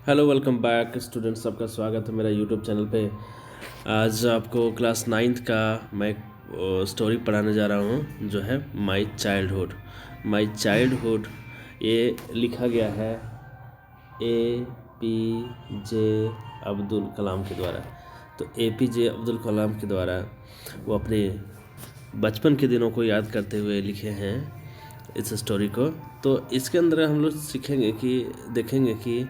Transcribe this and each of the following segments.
Hello welcome back students, सबका स्वागत है मेरा यूट्यूब चैनल पे। आज आपको क्लास नाइन्थ का मैं एक स्टोरी पढ़ाने जा रहा हूँ जो है माई चाइल्डहुड। माई चाइल्डहुड ये लिखा गया है APJ अब्दुल कलाम के द्वारा। तो APJ अब्दुल कलाम के द्वारा वो अपने बचपन के दिनों को याद करते हुए लिखे हैं इस स्टोरी को। तो इसके अंदर हम लोग सीखेंगे कि देखेंगे कि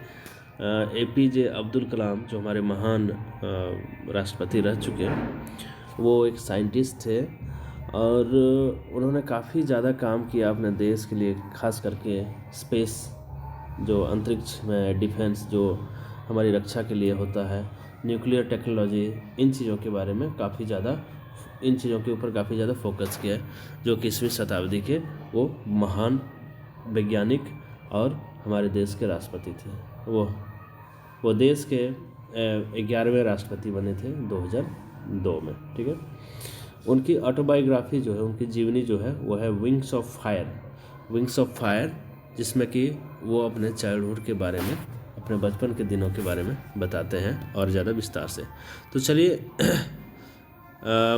APJ अब्दुल कलाम जो हमारे महान राष्ट्रपति रह चुके हैं, वो एक साइंटिस्ट थे और उन्होंने काफ़ी ज़्यादा काम किया अपने देश के लिए, खास करके स्पेस, जो अंतरिक्ष में डिफेंस जो हमारी रक्षा के लिए होता है, न्यूक्लियर टेक्नोलॉजी, इन चीज़ों के बारे में इन चीज़ों के ऊपर काफ़ी ज़्यादा फोकस किया है। जो कि 20वीं शताब्दी के वो महान वैज्ञानिक और हमारे देश के राष्ट्रपति थे। वो देश के 11वें राष्ट्रपति बने थे 2002 में। ठीक है, उनकी ऑटोबायोग्राफी जो है, उनकी जीवनी जो है वो है विंग्स ऑफ फायर, जिसमें कि वो अपने चाइल्डहुड के बारे में, अपने बचपन के दिनों के बारे में बताते हैं और ज़्यादा विस्तार से। तो चलिए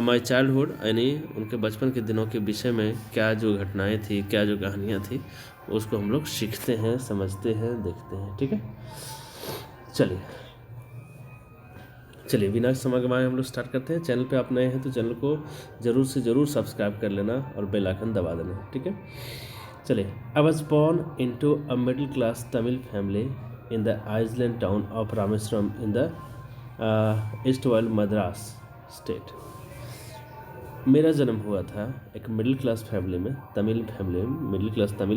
माई चाइल्डहुड यानी उनके बचपन के दिनों के विषय में क्या जो घटनाएं थी, क्या जो कहानियाँ थी, उसको हम लोग सीखते हैं, समझते हैं, देखते हैं। ठीक है, चलिए बिना समय गंवाए हम लोग स्टार्ट करते हैं। चैनल पे आप नए हैं तो चैनल को ज़रूर से ज़रूर सब्सक्राइब कर लेना और बेल आइकन दबा देना। ठीक है, चलिए। I was born into a middle class Tamil family in the island town of Rameswaram in the ईस्ट वेस्ट मद्रास स्टेट। मेरा जन्म हुआ था एक मिडिल क्लास तमिल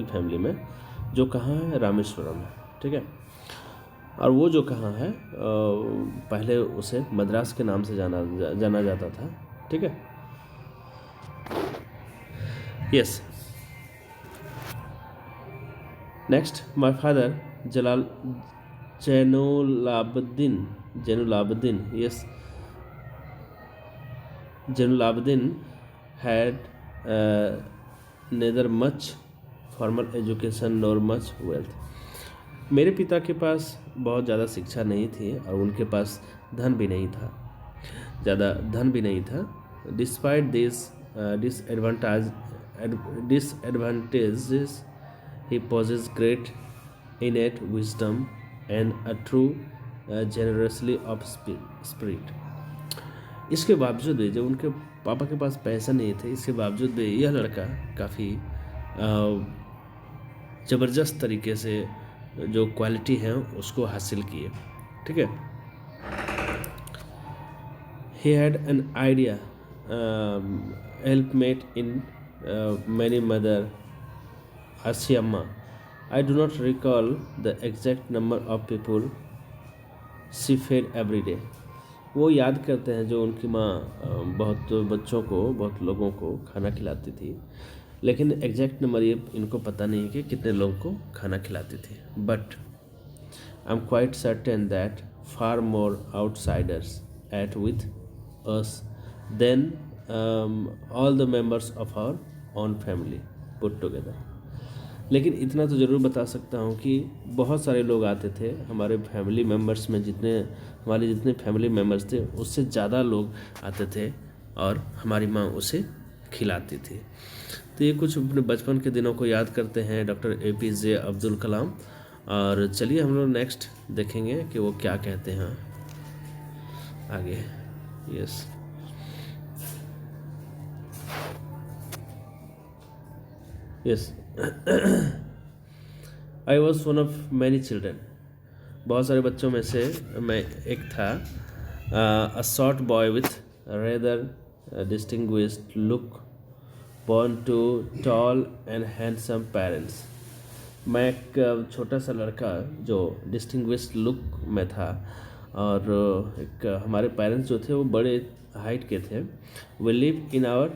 फैमिली में, जो कहाँ है, रामेश्वरम है। ठीक है, और वो जो कहाँ है, पहले उसे मद्रास के नाम से जाना जाता था। ठीक है, yes. Next, my father Jainulabdeen had neither much formal education nor much wealth. मेरे पिता के पास बहुत ज़्यादा शिक्षा नहीं थी और उनके पास ज़्यादा धन भी नहीं था। Despite this disadvantages, he possessed great innate wisdom and a true generosity of spirit. इसके बावजूद भी, जब उनके पापा के पास पैसा नहीं थे, इसके बावजूद भी यह लड़का काफ़ी ज़बरदस्त तरीके से जो क्वालिटी है उसको हासिल किए। ठीक है, he had an idea helpmate in many mother Asiamma. I do not recall the exact number of people she fed every day. वो याद करते हैं जो उनकी माँ बहुत लोगों को खाना खिलाती थी, लेकिन एग्जैक्ट नंबर ये इनको पता नहीं है कि कितने लोगों को खाना खिलाती थी। But I am quite certain that far more outsiders ate with us than all the members of our own family put together. लेकिन इतना तो ज़रूर बता सकता हूँ कि बहुत सारे लोग आते थे हमारे फैमिली मेम्बर्स में, हमारे जितने फैमिली मेम्बर्स थे उससे ज़्यादा लोग आते थे और हमारी माँ उसे खिलाती थी। तो ये कुछ अपने बचपन के दिनों को याद करते हैं डॉक्टर APJ अब्दुल कलाम। और चलिए हम लोग नेक्स्ट देखेंगे कि वो क्या कहते हैं आगे। Yes, I was one of many children. बहुत सारे बच्चों में से मैं एक था। A short boy with rather distinguished look, born to tall and handsome parents. मैं एक छोटा सा लड़का जो डिस्टिंग्विश्ड लुक में था, और एक हमारे पेरेंट्स जो थे वो बड़े हाइट के थे। We live in our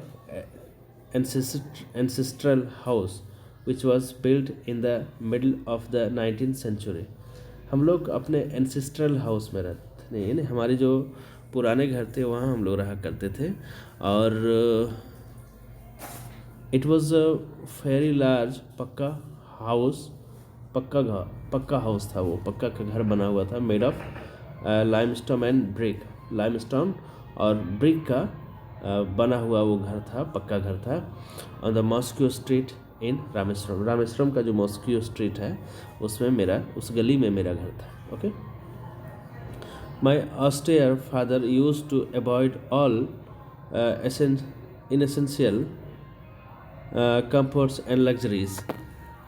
ancestral house which was built in the middle of the 19th century. हम लोग अपने एंसेस्ट्रल हाउस में रहते थे, यानी हमारे जो पुराने घर थे वहाँ हम लोग रहा करते थे। और it was a very large पक्का हाउस पक्का हाउस था, वो पक्का का घर बना हुआ था, made of limestone and brick, limestone और ब्रिक का बना हुआ वो घर था, पक्का घर था। On the Moscow street in Rameswaram, Rameswaram का जो मॉस्को स्ट्रीट है उसमें उस गली में मेरा घर था। Okay. My austere father use to avoid all inessential comforts and luxuries.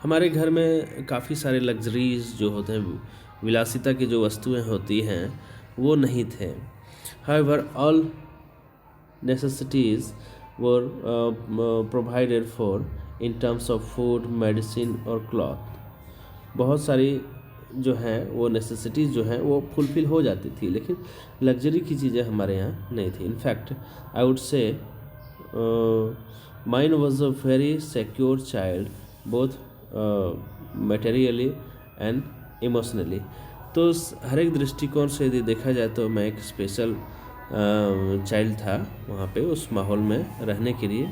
हमारे घर में काफ़ी सारे लग्जरीज जो होते हैं, विलासिता की जो वस्तुएं होती हैं वो नहीं थे। However all necessities were provided for in terms of food, medicine और cloth। बहुत सारी जो हैं वो नेसेसिटीज़ जो हैं वो फुलफ़िल हो जाती थी, लेकिन लग्जरी की चीज़ें हमारे यहाँ नहीं थी। In fact I would say mine was a very secure child both materially and emotionally. तो हर एक दृष्टिकोण से यदि देखा जाए तो मैं एक स्पेशल चाइल्ड था वहाँ पे उस माहौल में रहने के लिए।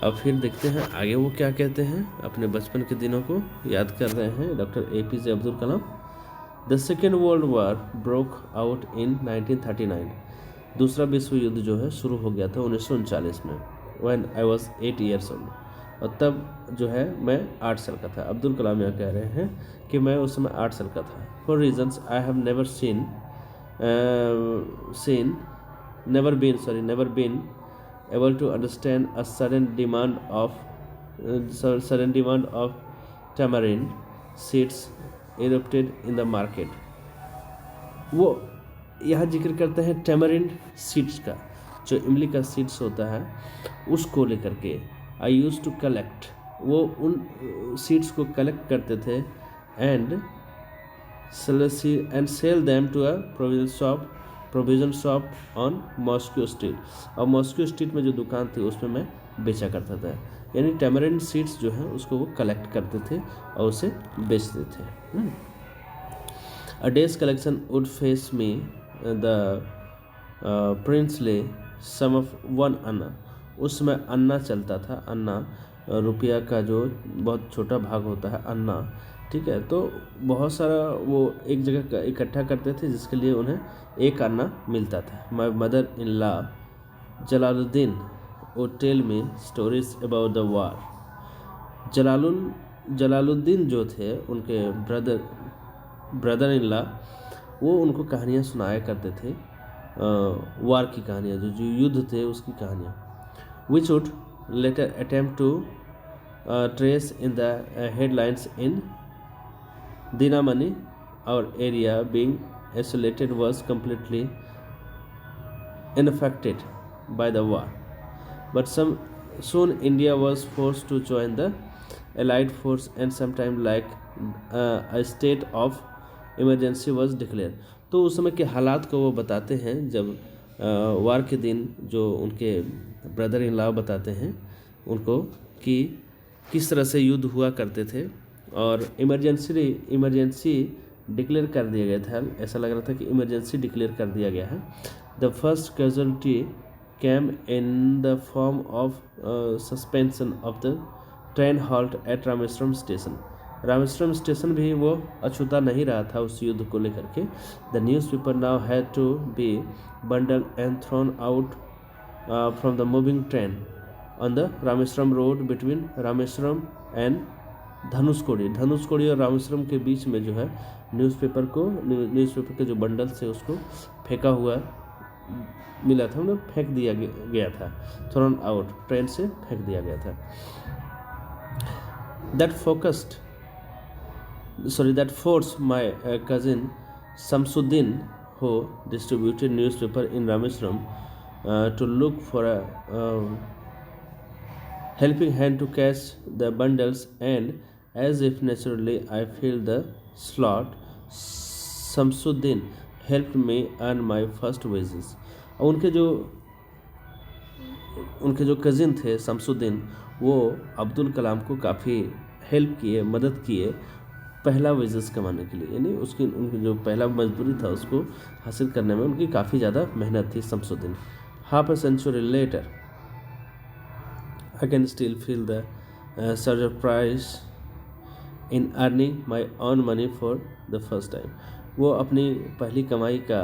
अब फिर देखते हैं आगे वो क्या कहते हैं, अपने बचपन के दिनों को याद कर रहे हैं doctor APJ Abdul Kalam. The Second world war broke out in 1939। दूसरा विश्व युद्ध जो है शुरू हो गया था 1939 में। When I was 8 years old, और तब जो है मैं 8 साल का था। अब्दुल कलाम यहाँ कह रहे हैं कि मैं उस समय 8 साल का था। For reasons I have never been able to understand a sudden demand of tamarind seeds erupted in the market। वो यहाँ जिक्र करते हैं tamarind seeds का, जो इमली का सीड्स होता है उसको लेकर के। आई यूज टू कलेक्ट, वो उन सीड्स को कलेक्ट करते थे and sell them to a provision shop on Moscow street. और मॉस्को स्ट्रीट में जो दुकान थी उसमें मैं बेचा करता था। यानी टैमरिंड सीड्स जो हैं उसको वो कलेक्ट करते थे और उसे बेचते थे। A day's collection would fetch me the princely sum of 1 anna. उस समय अन्ना चलता था। अन्ना रुपया का जो बहुत छोटा भाग होता है, अन्ना, ठीक है। तो बहुत सारा वो एक जगह इकट्ठा करते थे जिसके लिए उन्हें एक अन्ना मिलता था। My mother in law Jalaluddin would tell me stories about the war. Jalaluddin जो थे उनके ब्रदर इन लॉ, वो उनको कहानियाँ सुनाया करते थे, वार की कहानियाँ, जो युद्ध थे उसकी कहानियाँ। Which would later attempt to trace in the headlines in Dinamani। Our area being isolated was completely unaffected by the war, but soon India was forced to join the Allied force and sometime a state of emergency was declared। तो उस समय के हालात को वो बताते हैं जब वार के दिन, जो उनके ब्रदर इन लॉ बताते हैं उनको कि किस तरह से युद्ध हुआ करते थे और इमरजेंसी डिक्लेयर कर दिया गया था। ऐसा लग रहा था कि इमरजेंसी डिक्लेयर कर दिया गया है। The first casualty came in the form of suspension of the train halt at Rameswaram station. Rameswaram station भी वो अछूता नहीं रहा था उस युद्ध को लेकर के। The newspaper now had to be bundle and thrown out from the moving train on the Rameswaram road between Rameswaram and Dhanushkodi और रामेश्वरम के बीच में जो है न्यूज़पेपर के जो बंडल से उसको फेंका हुआ मिला था, उन्हें फेंक दिया गया था। थ्रोन आउट, ट्रेन से फेंक दिया गया था। that forced my cousin Samsuddin, who distributed newspaper in Rameswaram, to look for a helping hand to catch the bundles, and as if naturally I filled the slot. Samsuddin helped me earn my first wages। और उनके जो cousin थे शमसुद्दीन, वो अब्दुल कलाम को काफ़ी help किए, मदद किए पहला वेजेस कमाने के लिए। यानी उनकी जो पहला मजदूरी था उसको हासिल करने में उनकी काफ़ी ज़्यादा मेहनत थी Shamsuddin. Half a century later I can still feel the surge of pride in earning my own money for the first time. वो अपनी पहली कमाई का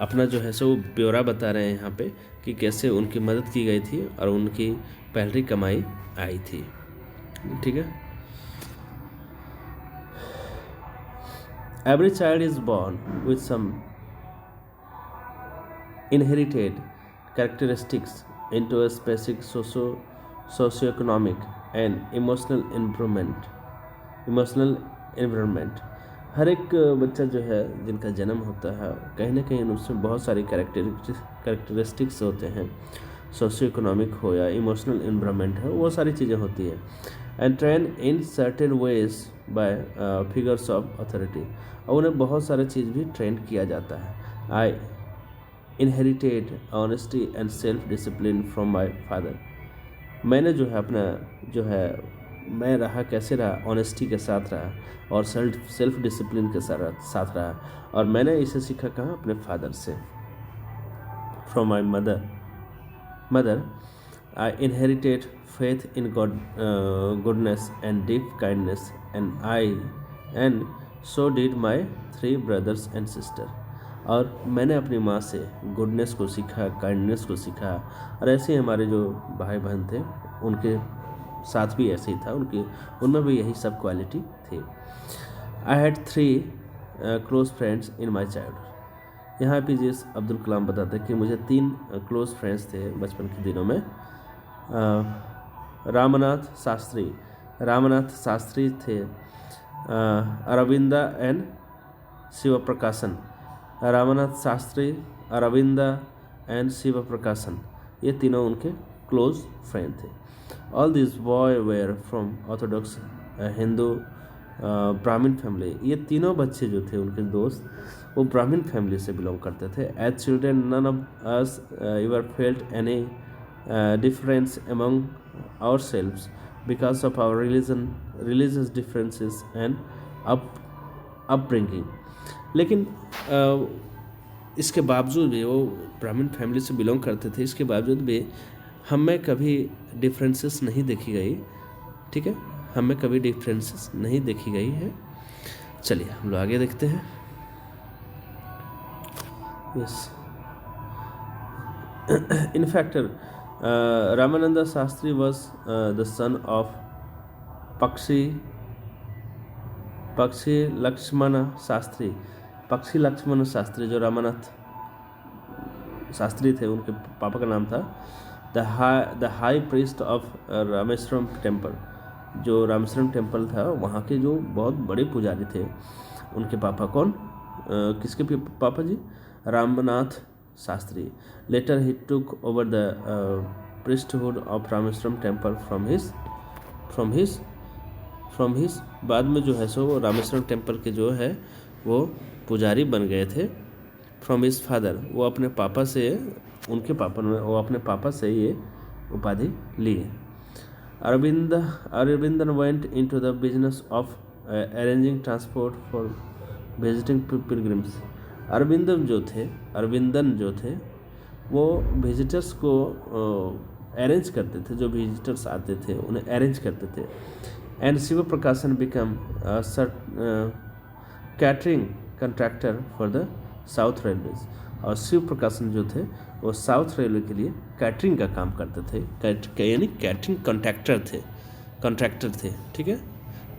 अपना जो है सो ब्यौरा बता रहे हैं यहाँ पे कि कैसे उनकी मदद की गई थी और उनकी पहली कमाई आई थी। ठीक है। Every child is born with some inherited characteristics into a specific socio-economic and emotional environment। हर एक बच्चा जो है जिनका जन्म होता है कहीं ना कहीं उसमें बहुत सारी कैरेक्टरिस्टिक्स होते हैं, सोशियो इकोनॉमिक हो या इमोशनल एनवायरनमेंट है, वो सारी चीज़ें होती हैं। And train in certain veg bye figures of authority, और उन्हें बहुत सारी चीज़ भी ट्रेन किया जाता है। आई inherited honesty and self discipline from my father. मैंने जो है अपना जो है मैं रहा कैसे रहा, ऑनेस्टी के साथ रहा और सेल्फ डिसिप्लिन के साथ रहा, और मैंने इसे सीखा कहाँ, अपने फादर से। From my mother I inherited faith in God, goodness and deep kindness, and so did my 3 brothers and sister। और मैंने अपनी माँ से गुडनेस को सीखा, काइंडनेस को सीखा, और ऐसे ही हमारे जो भाई बहन थे उनके साथ भी ऐसे ही था, उनमें भी यही सब क्वालिटी थी। I had 3 close friends in my childhood. यहाँ APJ अब्दुल कलाम बताते हैं कि मुझे 3 क्लोज फ्रेंड्स थे बचपन के दिनों में। रामनाथ शास्त्री थे, अरविंदा एंड शिवप्रकाशन। रामनाथ शास्त्री, अरविंदा एंड शिवप्रकाशन, ये तीनों उनके क्लोज फ्रेंड थे। All this boy were from orthodox Hindu Brahmin family. ये तीनों बच्चे जो थे उनके दोस्त, वो ब्राह्मण फैमिली से बिलोंग करते थे। As children none of us ever felt any difference among ourselves because of our religious differences and upbringing। लेकिन इसके बावजूद भी, वो ब्राह्मण फैमिली से बिलोंग करते थे, इसके बावजूद भी हमें कभी डिफरेंसेस नहीं देखी गई। ठीक है, हमें कभी डिफरेंसेस नहीं देखी गई है। चलिए हम लोग आगे देखते हैं। Yes, in fact Ramananda Shastri was the son of Pakshi Lakshmana Shastri, जो रामानाथ शास्त्री थे उनके पापा का नाम था। The high priest of Rameswaram temple, जो रामेश्वरम टेम्पल था वहाँ के जो बहुत बड़े पुजारी थे। उनके पापा कौन, किसके पापा जी? Ramnath Shastri. Later he took over the priesthood of Rameswaram temple from his बाद में जो है सो वो रामेश्वरम टेम्पल के जो है वो पुजारी बन गए थे। फ्रॉम हिज फादर, वो अपने पापा से, वो अपने पापा से ये उपाधि लिए। Arvindan went into the business of arranging transport for visiting pilgrims। Aravindan जो थे वो विजिटर्स को अरेंज करते थे, जो विजिटर्स आते थे उन्हें अरेंज करते थे। एंड शिव प्रकाशन become catering contractor for the south railways. और शिव प्रकाशन जो थे वो साउथ रेलवे के लिए कैटरिंग का काम करते थे, यानी कैटरिंग कॉन्ट्रैक्टर थे। ठीक है,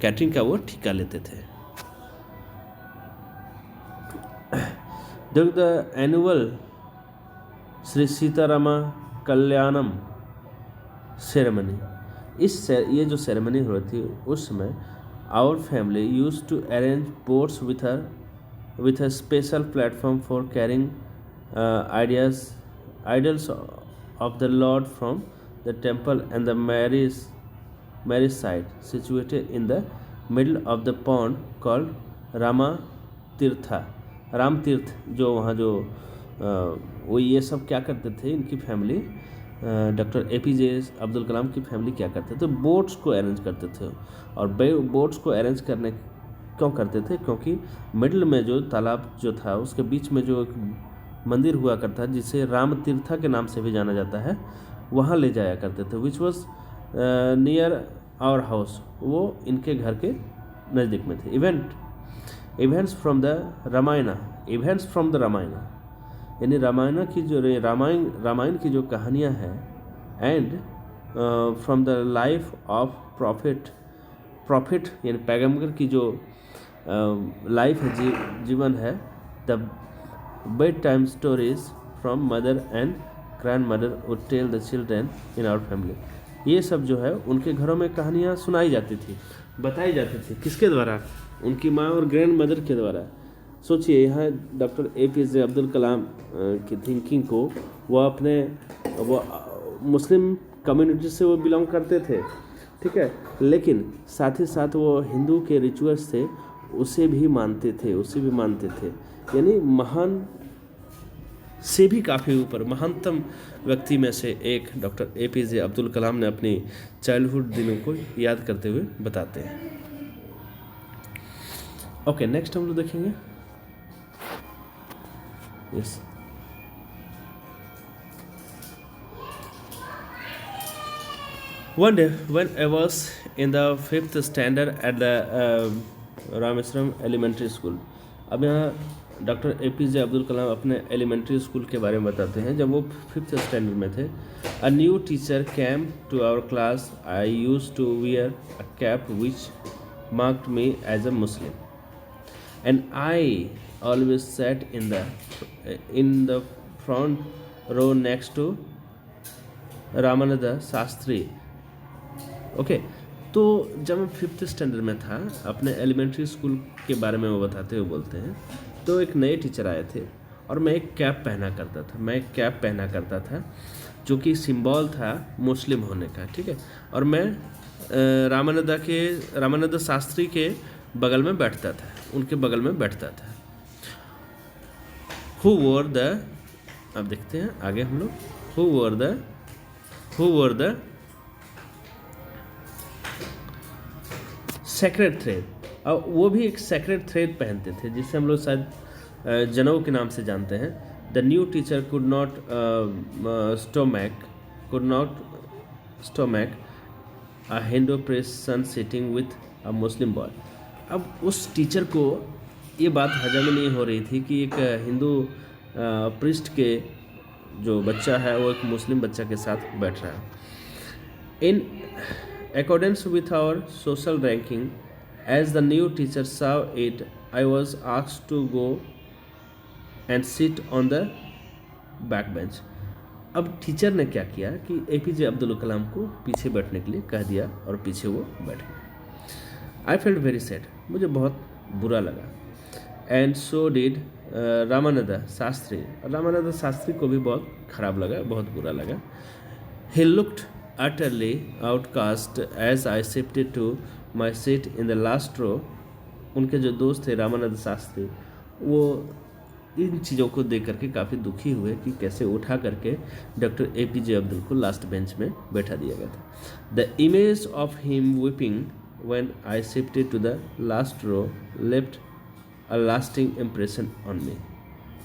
कैटरिंग का वो ठेका लेते थे। During the annual Shri Sitarama Kalyanam ceremony, ये जो सेरेमनी हो रही थी उस समय our family use to arrange boats with a special platform for carrying idols of the Lord from the temple and the marriage site situated in the middle of the pond called Ram तीर्थ। जो वहाँ जो वो ये सब क्या करते थे, इनकी family, doctor APJ Abdul Kalam की फैमिली क्या करते थे, बोट्स को अरेंज करते थे। और बोट्स को अरेंज करने क्यों करते थे? क्योंकि मिडल में जो तालाब जो था उसके बीच में जो एक मंदिर हुआ करता जिसे राम तीर्था के नाम से भी जाना जाता है, वहाँ ले जाया करते थे। Which was near our house, वो इनके घर के नज़दीक में थे। इवेंट्स फ्रॉम द रामायण, यानी रामायण की जो कहानियाँ हैं, and from the life of prophet यानी पैगम्बर की जो लाइफ है, जीवन है। The bed time stories from mother and grandmother would tell the children in our family, ये सब जो है उनके घरों में कहानियाँ सुनाई जाती थी, बताई जाती थी। किसके द्वारा? उनकी माँ और ग्रैंड मदर के द्वारा। सोचिए, यहाँ डॉक्टर APJ अब्दुल कलाम की थिंकिंग को वो मुस्लिम कम्युनिटी से वो बिलोंग करते थे, ठीक है, लेकिन साथ ही साथ वो हिंदू के रिचुअल्स थे उसे भी मानते थे। यानी महान से भी काफ़ी ऊपर, महानतम व्यक्ति में से एक डॉक्टर APJ अब्दुल कलाम ने अपनी चाइल्डहुड दिनों को याद करते हुए बताते हैं। ओके, नेक्स्ट हम लोग देखेंगे। Yes, one day when I was in the 5th standard at the Rameswaram elementary school. अब यहाँ डॉक्टर APJ अब्दुल कलाम अपने एलिमेंट्री स्कूल के बारे में बताते हैं। जब वो 5th स्टैंडर्ड में थे, a new teacher came to our class. I use to wear a cap which marked me as a Muslim, and I always sat in the front row next to Ramanand Shastri. Okay, तो जब मैं 5th standard में था, अपने elementary school के बारे में वो बताते हुए बोलते हैं, तो एक नए टीचर आए थे और मैं एक कैप पहना करता था जो कि सिंबल था मुस्लिम होने का, ठीक है। और मैं रामानंद शास्त्री के बगल में बैठता था, उनके बगल में बैठता था। अब देखते हैं आगे हम लोग, हु वोर द सेक्रेट थ्रेड। और वो भी एक सेक्रेट थ्रेड पहनते थे, जिसे हम लोग शायद जनेऊ के नाम से जानते हैं। The new teacher could not stomach a Hindu person sitting with a Muslim boy. अब उस टीचर को ये बात हजम नहीं हो रही थी कि एक हिंदू पृष्ठ के जो बच्चा है वो एक मुस्लिम बच्चा के साथ बैठ रहा है। इन accordance with our social ranking, as the new teacher saw it, I was asked to go and sit on the back bench. अब टीचर ने क्या किया कि APJ अब्दुल कलाम को पीछे बैठने के लिए कह दिया और पीछे वो बैठ गए। I felt very sad, मुझे बहुत बुरा लगा। And so did Ramanand Shastri को भी बहुत खराब लगा, बहुत बुरा लगा। He looked utterly outcast as I shifted to my seat in the last row. उनके जो दोस्त थे रामानंद शास्त्री, वो इन चीज़ों को देख करके काफ़ी दुखी हुए कि कैसे उठा करके डॉक्टर APJ अब्दुल को लास्ट बेंच में बैठा दिया गया था। The image of him weeping when I shifted to the last row left a lasting impression on me.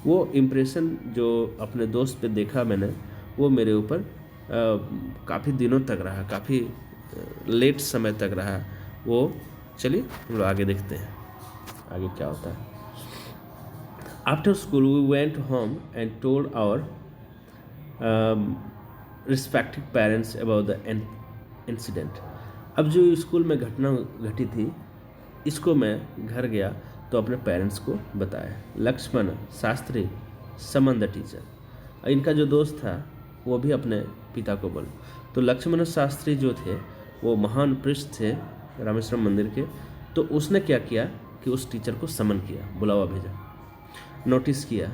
वो इम्प्रेशन जो अपने दोस्त पे देखा मैंने, वो मेरे ऊपर काफ़ी दिनों तक रहा, काफ़ी लेट समय तक रहा वो। चलिए हम लोग आगे देखते हैं आगे क्या होता है। After school we went home and told our respective parents about the incident. अब जो स्कूल में घटना घटी थी, इसको मैं घर गया तो अपने पेरेंट्स को बताया। Lakshman Shastri summon the teacher, इनका जो दोस्त था वो भी अपने पिता को बोले। तो लक्ष्मण शास्त्री जो थे वो महान पृष्ठ थे रामेश्वरम मंदिर के। तो उसने क्या किया कि उस टीचर को समन किया, बुलावा भेजा, नोटिस किया।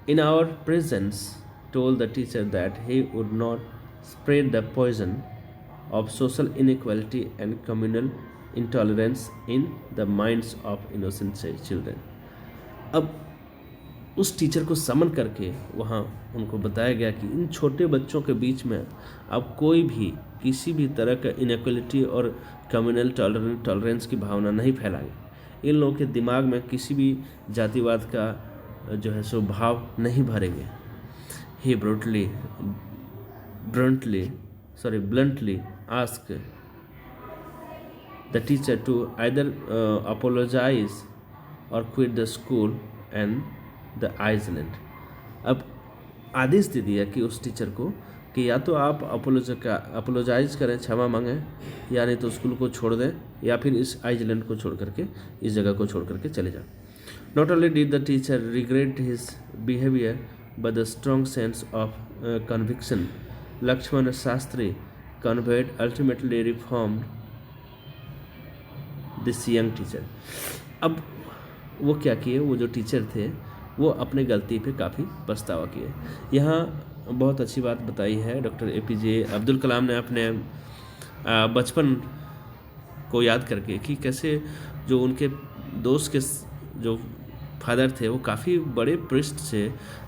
In our presence told the teacher that he would not spread the poison of social inequality and communal intolerance in the minds of innocent children. अब उस टीचर को समन करके वहाँ उनको बताया गया कि इन छोटे बच्चों के बीच में अब कोई भी किसी भी तरह का इनइक्वालिटी और कम्युनल टॉलरेंस की भावना नहीं फैलाएंगे। इन लोगों के दिमाग में किसी भी जातिवाद का जो है सो भाव नहीं भरेंगे। He bluntly asked the teacher to either apologise or quit the school and the island. अब आदेश दे दिया कि उस टीचर को कि या तो आप अपोलोजाइज करें, क्षमा मांगें, या नहीं तो स्कूल को छोड़ दें, या फिर इस आइसलैंड को छोड़ करके, इस जगह को छोड़ करके चले जाओ। Not only did the teacher regret his behaviour but the strong sense of conviction Lakshman Shastri conveyed ultimately reformed this young teacher. अब वो क्या किए, वो जो टीचर थे वो अपने गलती पे काफ़ी पछतावा किए। यहाँ बहुत अच्छी बात बताई है डॉक्टर APJ अब्दुल कलाम ने अपने बचपन को याद करके कि कैसे जो उनके दोस्त के जो फादर थे वो काफ़ी बड़े प्रिस्ट से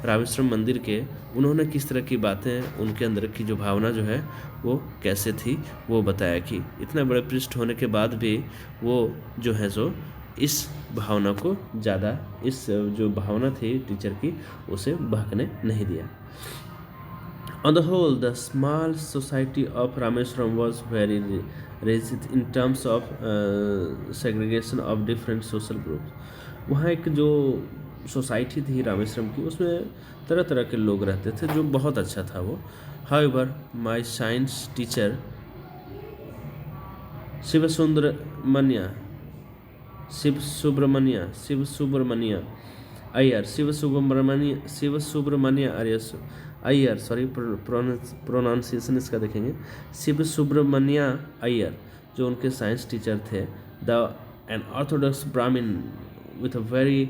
रामेश्वरम मंदिर के, उन्होंने किस तरह की बातें, उनके अंदर की जो भावना जो है वो कैसे थी वो बताया कि इतने बड़े प्रिस्ट होने के बाद भी वो जो है सो इस भावना को ज़्यादा, इस जो भावना थी टीचर की, उसे बहकने नहीं दिया। On the whole, the small society of Rameswaram was very rigid in terms of segregation of different social groups. वहाँ एक जो सोसाइटी थी रामेश्वरम की, उसमें तरह तरह के लोग रहते थे, जो बहुत अच्छा था वो। However, my science teacher Shiva Subramania Iyer, sorry pronunciation इसका देखेंगे, शिव सुब्रमण्य अय्यर, जो उनके साइंस टीचर थे, an orthodox Brahmin with a very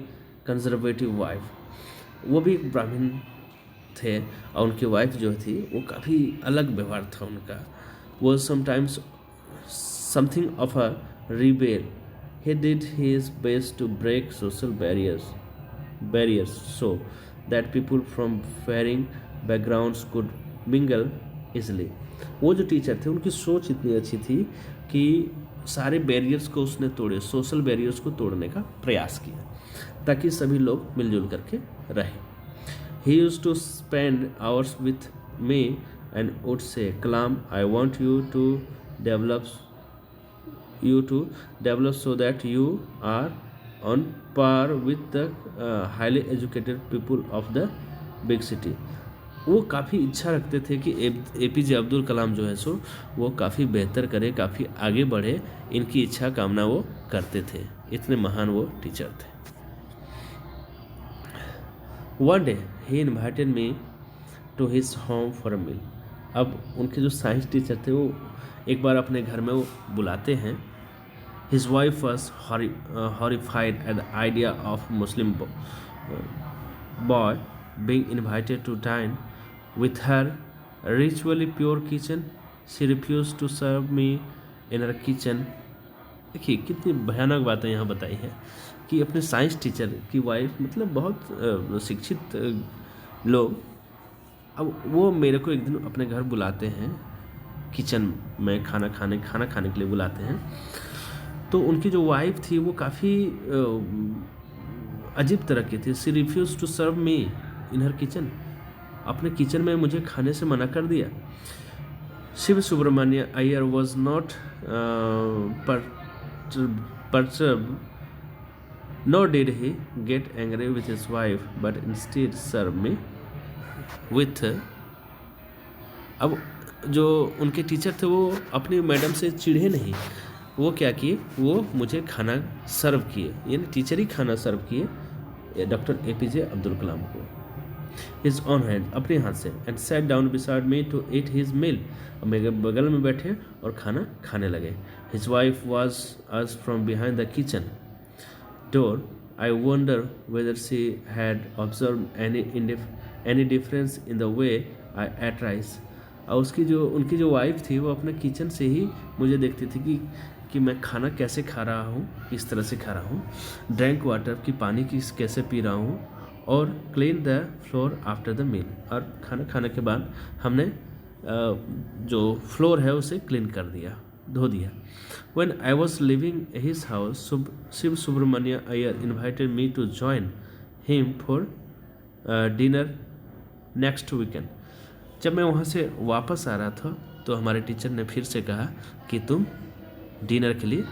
conservative wife. वो भी एक ब्राह्मण थे और उनकी वाइफ जो थी वो काफ़ी अलग व्यवहार था उनका। वो sometimes something of a rebel. He did his best to break social barriers so that people from varying backgrounds could mingle easily. वो जो टीचर थे उनकी सोच इतनी अच्छी थी कि सारे बैरियर्स को उसने तोड़े, सोशल बैरियर्स को तोड़ने का प्रयास किया ताकि सभी लोग मिलजुल करके रहें। He used to spend hours with me and would say, Kalam, I want you to develop so that you are on par with the highly educated people of the big city. वो काफ़ी इच्छा रखते थे कि APJ Abdul Kalam जो है सो वो काफ़ी बेहतर करे, काफ़ी आगे बढ़े, इनकी इच्छा कामना वो करते थे। इतने महान वो टीचर थे। One day he invited me to his home for a meal. अब उनके जो साइंस टीचर थे वो एक बार अपने घर में वो बुलाते हैं। His wife was horrified at the idea of Muslim boy being invited to dine with her ritually pure kitchen. She refused to serve me in her kitchen. देखिए कितनी भयानक बातें यहाँ बताई हैं कि अपने साइंस टीचर की वाइफ, मतलब बहुत शिक्षित लोग, अब वो मेरे को एक दिन अपने घर बुलाते हैं, किचन में खाना खाने के लिए बुलाते हैं। तो उनकी जो वाइफ थी वो काफ़ी अजीब तरह की थी। She refuse to serve me in her kitchen, अपने किचन में मुझे खाने से मना कर दिया। Shiva Subramania Iyer was not perturbed, nor did he get angry with his wife, but instead served me with. अब जो उनके टीचर थे वो अपनी मैडम से चिढ़े नहीं, वो क्या किए, वो मुझे खाना सर्व किए, यानी टीचर ही खाना सर्व किए डॉक्टर APJ अब्दुल कलाम को। हिज ऑन हैंड, अपने हाथ से, and sat down beside me to eat his meal, मेरे बगल में बैठे और खाना खाने लगे। His wife was us from behind the kitchen door. I wonder whether she had observe any difference in the way I ate rice. और उनकी जो वाइफ थी वो अपने किचन से ही मुझे देखती थी कि मैं खाना कैसे खा रहा हूँ, किस तरह से खा रहा हूँ, ड्रिंक वाटर की पानी कैसे पी रहा हूँ, और clean the floor after the meal. और खाना खाने के बाद हमने जो फ्लोर है उसे क्लीन कर दिया, धो दिया। When I was leaving his house, Shiv Subramanya Iyer invited me to join him for dinner next weekend. जब मैं वहाँ से वापस आ रहा था तो हमारे टीचर ने फिर से कहा कि तुम डिनर के लिए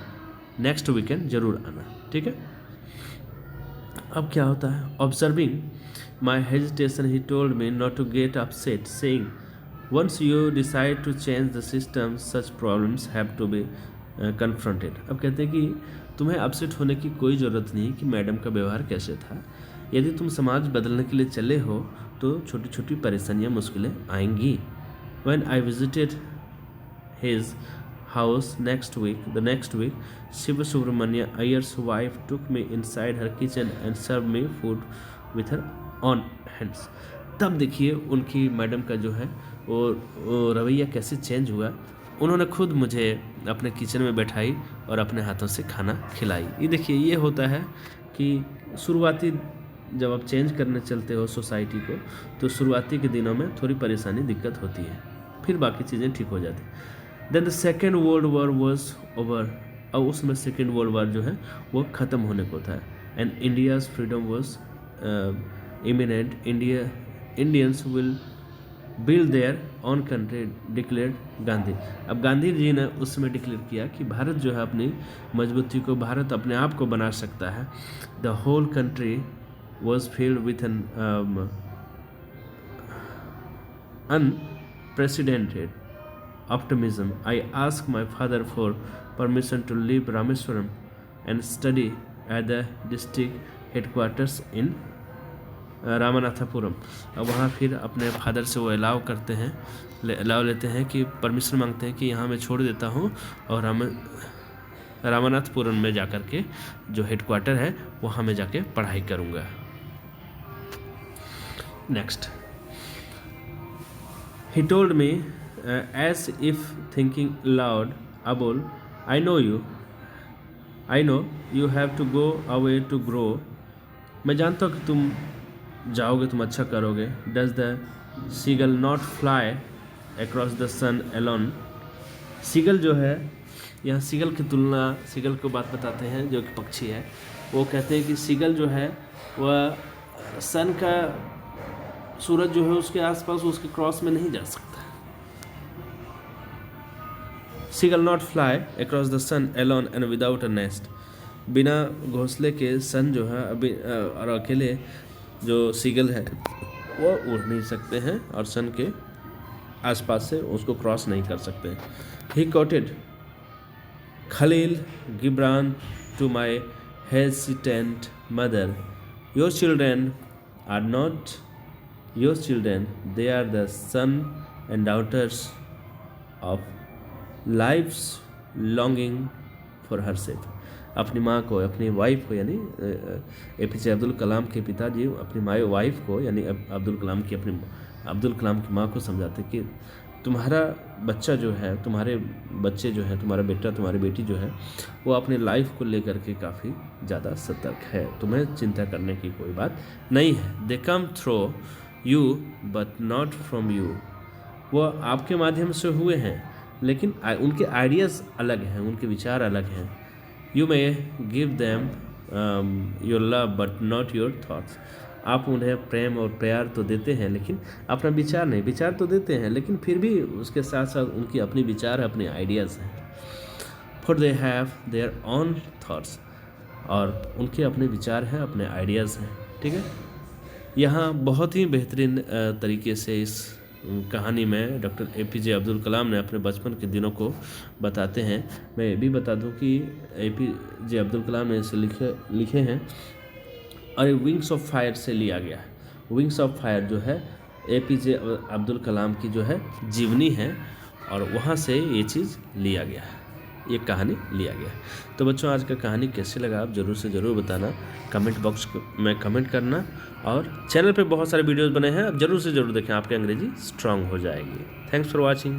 नेक्स्ट वीकेंड ज़रूर आना, ठीक है। अब क्या होता है, observing my hesitation he told me not to get upset, saying once you decide to change the system such problems have to be confronted. अब कहते हैं कि तुम्हें अपसेट होने की कोई ज़रूरत नहीं कि मैडम का व्यवहार कैसे था। यदि तुम समाज बदलने के लिए चले हो तो छोटी छोटी परेशानियाँ, मुश्किलें आएंगी। When I visited his house the next week, Shiva Subramania Iyer's wife took me inside her kitchen and served me food with her own hands. तब देखिए उनकी मैडम का जो है वो रवैया कैसे चेंज हुआ। उन्होंने खुद मुझे अपने किचन में बैठाई और अपने हाथों से खाना खिलाई। ये देखिए, ये होता है कि शुरुआती जब आप चेंज करने चलते हो सोसाइटी को, तो शुरुआती के दिनों में थोड़ी परेशानी, दिक्कत होती है, फिर बाकी चीज़ें ठीक हो जाती। Then the Second World War was over. अब उसमें सेकेंड वर्ल्ड वॉर जो है वो ख़त्म होने को था। And India's freedom was imminent. Indians will build their own country, declared Gandhi. अब गांधी जी ने उस समय डिक्लेयर किया कि भारत जो है अपनी मजबूती को, भारत अपने आप को बना सकता है। The whole country was filled with an unprecedented optimism. I asked my father for permission to leave Rameswaram and study at the district headquarters in Ramanathapuram. अब वहाँ फिर अपने फादर से वो अलाउ करते हैं, अलाउ लेते हैं कि परमिशन मांगते हैं कि यहाँ मैं छोड़ देता हूँ और रामनाथपुरम में जाकर के जो हेडक्वार्टर है वहाँ मैं जाके पढ़ाई करूँगा। Next, he told me as if thinking aloud, Abul, I know you have to go away to grow. मैं जानता हूँ कि तुम जाओगे, तुम अच्छा करोगे। Does the seagull not fly across the sun alone? Seagull जो है, यहाँ सीगल की तुलना, सीगल को बात बताते हैं जो कि पक्षी है, वो कहते हैं कि सीगल जो है वह सन का, सूरज जो है उसके आसपास, उसके क्रॉस में नहीं जा सकता। Seagull not fly across the sun alone and without a nest. बिना घोंसले के सन जो है अभी और अकेले जो सीगल है वो उड़ नहीं सकते हैं और सन के आसपास से उसको क्रॉस नहीं कर सकते। He quoted Khalil Gibran to my hesitant mother, your children are not your children, they are the son and daughters of life's longing for herself. अपनी माँ को, अपनी वाइफ को, यानी APJ अब्दुल कलाम के पिताजी अपनी वाइफ को, यानी अब्दुल कलाम की माँ को समझाते कि तुम्हारा बच्चा जो है, तुम्हारे बच्चे जो है, तुम्हारा बेटा, तुम्हारी बेटी जो है वो अपनी लाइफ को लेकर के काफ़ी ज़्यादा सतर्क है, तुम्हें चिंता करने की कोई बात नहीं है। They come through you but not from you. वो आपके माध्यम से हुए हैं लेकिन उनके आइडियाज़ अलग हैं, उनके विचार अलग हैं। You may give them your love but not your thoughts. आप उन्हें प्रेम और प्यार तो देते हैं लेकिन अपना विचार नहीं, विचार तो देते हैं लेकिन फिर भी उसके साथ साथ उनकी अपनी विचार, अपने आइडियाज़ हैं। For they have their own thoughts, और उनके अपने विचार हैं, अपने आइडियाज़ हैं, ठीक है। यहाँ बहुत ही बेहतरीन तरीके से इस कहानी में डॉक्टर APJ अब्दुल कलाम ने अपने बचपन के दिनों को बताते हैं। मैं ये भी बता दूं कि APJ अब्दुल कलाम ने इसे लिखे हैं और विंग्स ऑफ फायर से लिया गया है। विंग्स ऑफ फायर जो है APJ अब्दुल कलाम की जो है जीवनी है और वहाँ से ये चीज़ लिया गया है, ये कहानी लिया गया। तो बच्चों, आज का कहानी कैसे लगा आप ज़रूर से ज़रूर बताना, कमेंट बॉक्स में कमेंट करना। और चैनल पे बहुत सारे वीडियोस बने हैं, आप ज़रूर से ज़रूर देखें, आपकी अंग्रेजी स्ट्रांग हो जाएगी। Thanks for watching.